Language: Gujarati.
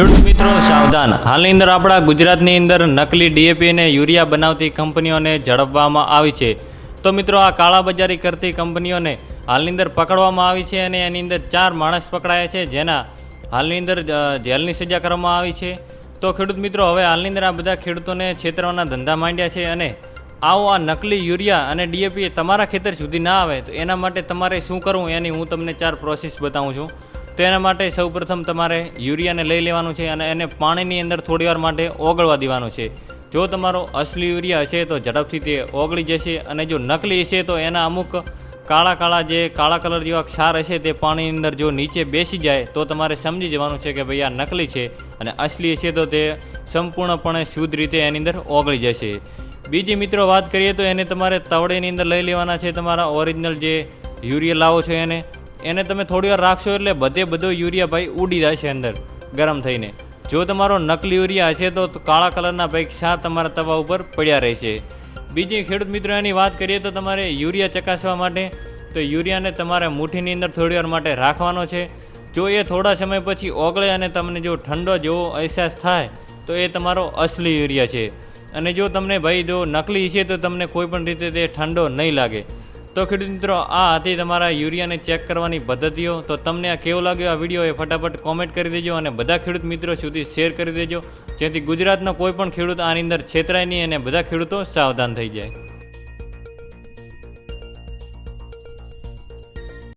ખેડૂત મિત્રો સાવધાન, હાલની અંદર આપણા ગુજરાતની અંદર નકલી ડીએપી અને યુરિયા બનાવતી કંપનીઓને ઝડપવામાં આવી છે। તો મિત્રો આ કાળાબજારી કરતી કંપનીઓને હાલની અંદર પકડવામાં આવી છે અને એની અંદર 4 માણસ પકડાયા છે, જેના હાલની અંદર જેલની સજા કરવામાં આવી છે। તો ખેડૂત મિત્રો હવે હાલની અંદર આ બધા ખેડૂતોને છેતરવાના ધંધા માંડ્યા છે અને આવો આ નકલી યુરિયા અને ડીએપી તમારા ખેતર સુધી ના આવે તો એના માટે તમારે શું કરવું એની હું તમને 4 પ્રોસેસ બતાવું છું। તો એના માટે સૌપ્રથમ તમારે યુરિયાને લઈ લેવાનું છે અને એને પાણીની અંદર થોડીવાર માટે ઓગળવા દેવાનું છે। જો તમારો અસલી યુરિયા હશે તો ઝડપથી તે ઓગળી જશે અને જો નકલી હશે તો એના અમુક કાળા કલર જેવા ક્ષાર હશે તે પાણીની અંદર જો નીચે બેસી જાય તો તમારે સમજી જવાનું છે કે ભાઈ આ નકલી છે, અને અસલી હશે તો તે સંપૂર્ણપણે શુદ્ધ રીતે એની અંદર ઓગળી જશે। બીજી મિત્રો વાત કરીએ તો એને તમારે તવડેની અંદર લઈ લેવાના છે। તમારા ઓરિજિનલ જે યુરિયા લાવો છો એને તમે થોડી વાર રાખશો એટલે બધો યુરિયા ભાઈ ઉડી જશે અંદર ગરમ થઈને। જો તમારો નકલી યુરિયા હશે તો કાળા કલરના ભાઈ ક્ષાર તમારા તવા ઉપર પડ્યા રહેશે। બીજી ખેડૂત મિત્રો એની વાત કરીએ તો તમારે યુરિયા ચકાસવા માટે તો યુરિયાને તમારે મુઠ્ઠીની અંદર થોડી વાર માટે રાખવાનો છે। જો એ થોડા સમય પછી ઓગળે અને તમને જો ઠંડો જેવો અહેસાસ થાય તો એ તમારો અસલી યુરિયા છે, અને જો તમને ભાઈ જો નકલી છે તો તમને કોઈ પણ રીતે તે ઠંડો નહીં લાગે। તો ખેડૂત મિત્રો આ હતી તમારા યુરિયાને ચેક કરવાની પદ્ધતિઓ। તો તમને આ કેવો લાગ્યો આ વિડીયો એ ફટાફટ કોમેન્ટ કરી દેજો અને બધા ખેડૂત મિત્રો સુધી શેર કરી દેજો, જેથી ગુજરાતનો કોઈ પણ ખેડૂત આની અંદર છેતરાય નહીં અને બધા ખેડૂતો સાવધાન થઈ જાય।